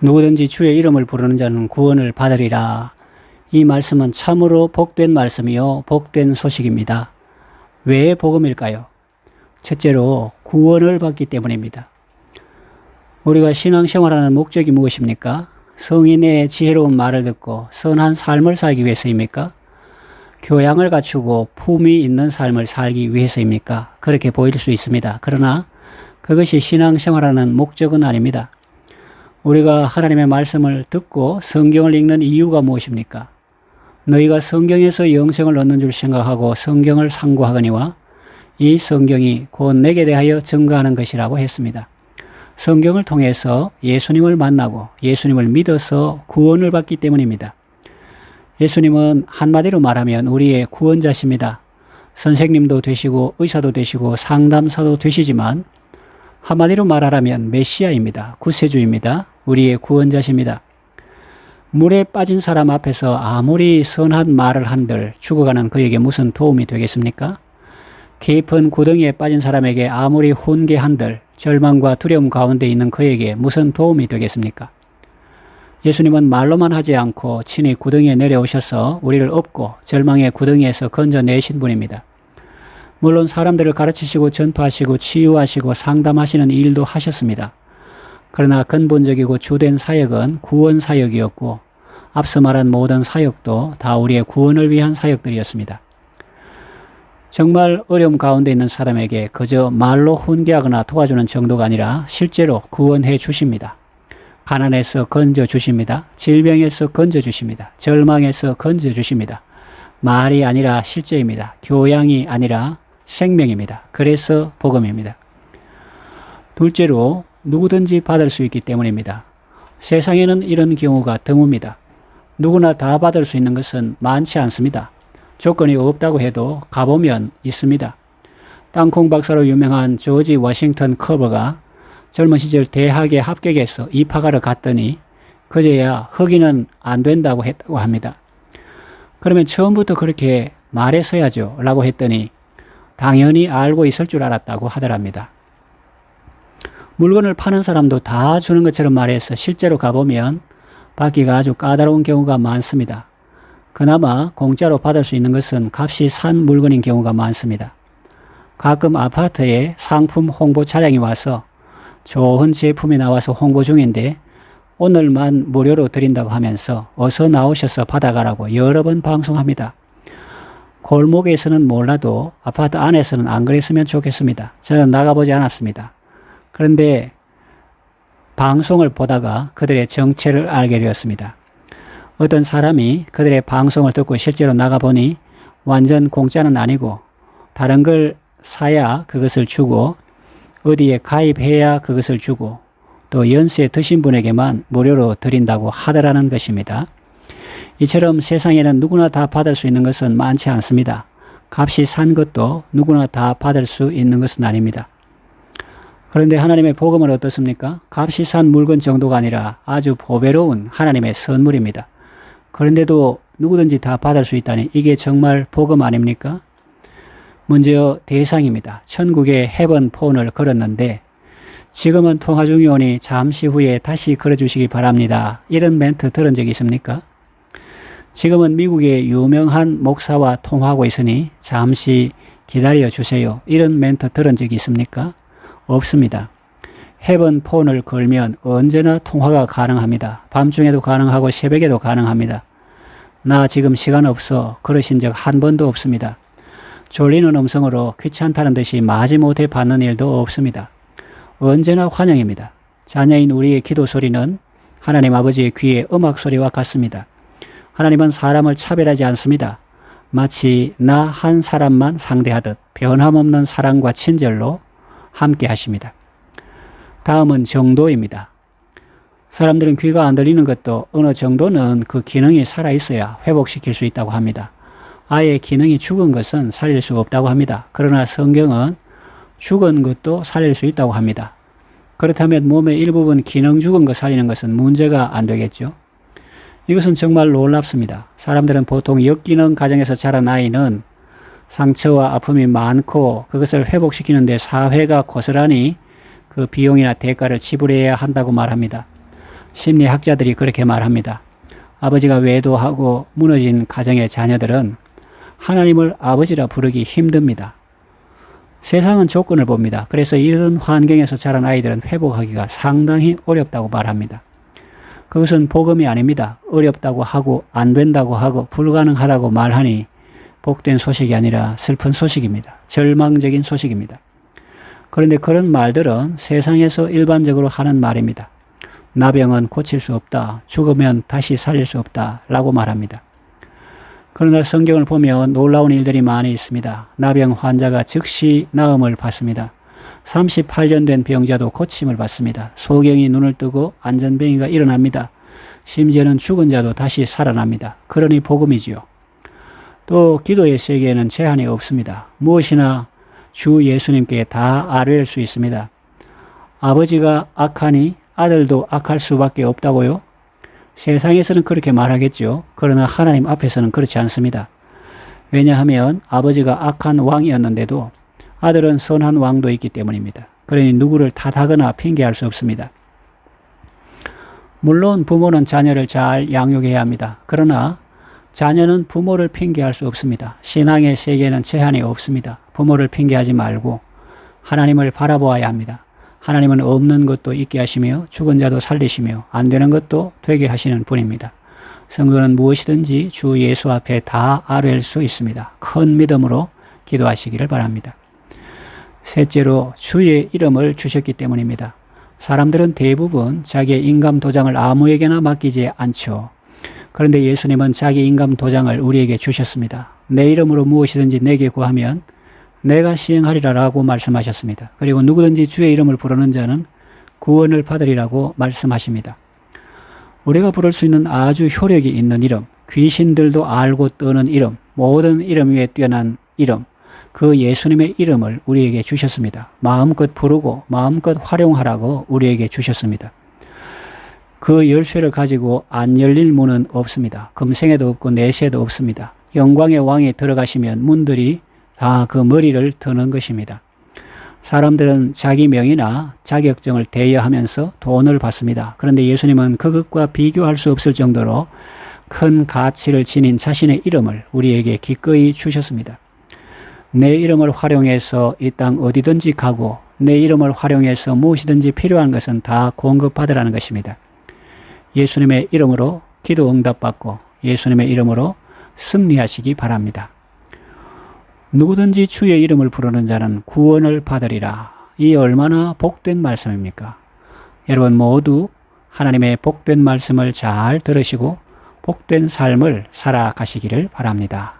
누구든지 주의 이름을 부르는 자는 구원을 받으리라. 이 말씀은 참으로 복된 말씀이요 복된 소식입니다. 왜 복음일까요? 첫째로 구원을 받기 때문입니다. 우리가 신앙생활하는 목적이 무엇입니까? 성인의 지혜로운 말을 듣고 선한 삶을 살기 위해서입니까? 교양을 갖추고 품위 있는 삶을 살기 위해서입니까? 그렇게 보일 수 있습니다. 그러나 그것이 신앙생활하는 목적은 아닙니다. 우리가 하나님의 말씀을 듣고 성경을 읽는 이유가 무엇입니까? 너희가 성경에서 영생을 얻는 줄 생각하고 성경을 상고하거니와 이 성경이 곧 내게 대하여 증거하는 것이라고 했습니다. 성경을 통해서 예수님을 만나고 예수님을 믿어서 구원을 받기 때문입니다. 예수님은 한마디로 말하면 우리의 구원자십니다. 선생님도 되시고 의사도 되시고 상담사도 되시지만 한마디로 말하라면 메시아입니다. 구세주입니다. 우리의 구원자십니다. 물에 빠진 사람 앞에서 아무리 선한 말을 한들 죽어가는 그에게 무슨 도움이 되겠습니까? 깊은 구덩이에 빠진 사람에게 아무리 훈계한들 절망과 두려움 가운데 있는 그에게 무슨 도움이 되겠습니까? 예수님은 말로만 하지 않고 친히 구덩이에 내려오셔서 우리를 업고 절망의 구덩이에서 건져내신 분입니다. 물론 사람들을 가르치시고 전파하시고 치유하시고 상담하시는 일도 하셨습니다. 그러나 근본적이고 주된 사역은 구원 사역이었고 앞서 말한 모든 사역도 다 우리의 구원을 위한 사역들이었습니다. 정말 어려움 가운데 있는 사람에게 그저 말로 훈계하거나 도와주는 정도가 아니라 실제로 구원해 주십니다. 가난에서 건져 주십니다. 질병에서 건져 주십니다. 절망에서 건져 주십니다. 말이 아니라 실제입니다. 교양이 아니라 생명입니다. 그래서 복음입니다. 둘째로 누구든지 받을 수 있기 때문입니다. 세상에는 이런 경우가 드뭅니다. 누구나 다 받을 수 있는 것은 많지 않습니다. 조건이 없다고 해도 가보면 있습니다. 땅콩 박사로 유명한 조지 워싱턴 커버가 젊은 시절 대학에 합격해서 입학하러 갔더니 그제야 흑인은 안 된다고 했다고 합니다. 그러면 처음부터 그렇게 말했어야죠 라고 했더니 당연히 알고 있을 줄 알았다고 하더랍니다. 물건을 파는 사람도 다 주는 것처럼 말해서 실제로 가보면 받기가 아주 까다로운 경우가 많습니다. 그나마 공짜로 받을 수 있는 것은 값이 싼 물건인 경우가 많습니다. 가끔 아파트에 상품 홍보 차량이 와서 좋은 제품이 나와서 홍보 중인데 오늘만 무료로 드린다고 하면서 어서 나오셔서 받아가라고 여러 번 방송합니다. 골목에서는 몰라도 아파트 안에서는 안 그랬으면 좋겠습니다. 저는 나가보지 않았습니다. 그런데 방송을 보다가 그들의 정체를 알게 되었습니다. 어떤 사람이 그들의 방송을 듣고 실제로 나가보니 완전 공짜는 아니고 다른 걸 사야 그것을 주고 어디에 가입해야 그것을 주고 또 연세 드신 분에게만 무료로 드린다고 하더라는 것입니다. 이처럼 세상에는 누구나 다 받을 수 있는 것은 많지 않습니다. 값이 산 것도 누구나 다 받을 수 있는 것은 아닙니다. 그런데 하나님의 복음은 어떻습니까? 값이 산 물건 정도가 아니라 아주 보배로운 하나님의 선물입니다. 그런데도 누구든지 다 받을 수 있다니 이게 정말 복음 아닙니까? 먼저 대상입니다. 천국에 헤븐 폰을 걸었는데 지금은 통화 중이오니 잠시 후에 다시 걸어주시기 바랍니다. 이런 멘트 들은 적 있습니까? 지금은 미국의 유명한 목사와 통화하고 있으니 잠시 기다려 주세요. 이런 멘트 들은 적이 있습니까? 없습니다. 헤븐 폰을 걸면 언제나 통화가 가능합니다. 밤중에도 가능하고 새벽에도 가능합니다. 나 지금 시간 없어 그러신 적 한 번도 없습니다. 졸리는 음성으로 귀찮다는 듯이 마지못해 받는 일도 없습니다. 언제나 환영입니다. 자녀인 우리의 기도 소리는 하나님 아버지의 귀의 음악 소리와 같습니다. 하나님은 사람을 차별하지 않습니다. 마치 나 한 사람만 상대하듯 변함없는 사랑과 친절로 함께 하십니다. 다음은 정도입니다. 사람들은 귀가 안 들리는 것도 어느 정도는 그 기능이 살아있어야 회복시킬 수 있다고 합니다. 아예 기능이 죽은 것은 살릴 수 없다고 합니다. 그러나 성경은 죽은 것도 살릴 수 있다고 합니다. 그렇다면 몸의 일부분 기능 죽은 것 살리는 것은 문제가 안 되겠죠. 이것은 정말 놀랍습니다. 사람들은 보통 역기능 가정에서 자란 아이는 상처와 아픔이 많고 그것을 회복시키는 데 사회가 고스란히 그 비용이나 대가를 지불해야 한다고 말합니다. 심리학자들이 그렇게 말합니다. 아버지가 외도하고 무너진 가정의 자녀들은 하나님을 아버지라 부르기 힘듭니다. 세상은 조건을 봅니다. 그래서 이런 환경에서 자란 아이들은 회복하기가 상당히 어렵다고 말합니다. 그것은 복음이 아닙니다. 어렵다고 하고 안 된다고 하고 불가능하다고 말하니 복된 소식이 아니라 슬픈 소식입니다. 절망적인 소식입니다. 그런데 그런 말들은 세상에서 일반적으로 하는 말입니다. 나병은 고칠 수 없다. 죽으면 다시 살릴 수 없다. 라고 말합니다. 그러나 성경을 보면 놀라운 일들이 많이 있습니다. 나병 환자가 즉시 나음을 받습니다. 38년 된 병자도 고침을 받습니다. 소경이 눈을 뜨고 안전병이가 일어납니다. 심지어는 죽은 자도 다시 살아납니다. 그러니 복음이지요. 또 기도의 세계에는 제한이 없습니다. 무엇이나 주 예수님께 다 아뢰일 수 있습니다. 아버지가 악하니 아들도 악할 수밖에 없다고요? 세상에서는 그렇게 말하겠죠. 그러나 하나님 앞에서는 그렇지 않습니다. 왜냐하면 아버지가 악한 왕이었는데도 아들은 선한 왕도 있기 때문입니다. 그러니 누구를 탓하거나 핑계할 수 없습니다. 물론 부모는 자녀를 잘 양육해야 합니다. 그러나 자녀는 부모를 핑계할 수 없습니다. 신앙의 세계에는 제한이 없습니다. 부모를 핑계하지 말고 하나님을 바라보아야 합니다. 하나님은 없는 것도 있게 하시며 죽은 자도 살리시며 안 되는 것도 되게 하시는 분입니다. 성도는 무엇이든지 주 예수 앞에 다 아뢰일 수 있습니다. 큰 믿음으로 기도하시기를 바랍니다. 셋째로 주의 이름을 주셨기 때문입니다. 사람들은 대부분 자기의 인감 도장을 아무에게나 맡기지 않죠. 그런데 예수님은 자기 인감 도장을 우리에게 주셨습니다. 내 이름으로 무엇이든지 내게 구하면 내가 시행하리라라고 말씀하셨습니다. 그리고 누구든지 주의 이름을 부르는 자는 구원을 받으리라고 말씀하십니다. 우리가 부를 수 있는 아주 효력이 있는 이름, 귀신들도 알고 떠는 이름, 모든 이름 위에 뛰어난 이름, 그 예수님의 이름을 우리에게 주셨습니다. 마음껏 부르고 마음껏 활용하라고 우리에게 주셨습니다. 그 열쇠를 가지고 안 열릴 문은 없습니다. 금생에도 없고 내세에도 없습니다. 영광의 왕이 들어가시면 문들이 다 그 머리를 드는 것입니다. 사람들은 자기 명이나 자격증을 대여하면서 돈을 받습니다. 그런데 예수님은 그것과 비교할 수 없을 정도로 큰 가치를 지닌 자신의 이름을 우리에게 기꺼이 주셨습니다. 내 이름을 활용해서 이 땅 어디든지 가고 내 이름을 활용해서 무엇이든지 필요한 것은 다 공급받으라는 것입니다. 예수님의 이름으로 기도 응답받고 예수님의 이름으로 승리하시기 바랍니다. 누구든지 주의 이름을 부르는 자는 구원을 받으리라. 이 얼마나 복된 말씀입니까? 여러분 모두 하나님의 복된 말씀을 잘 들으시고 복된 삶을 살아가시기를 바랍니다.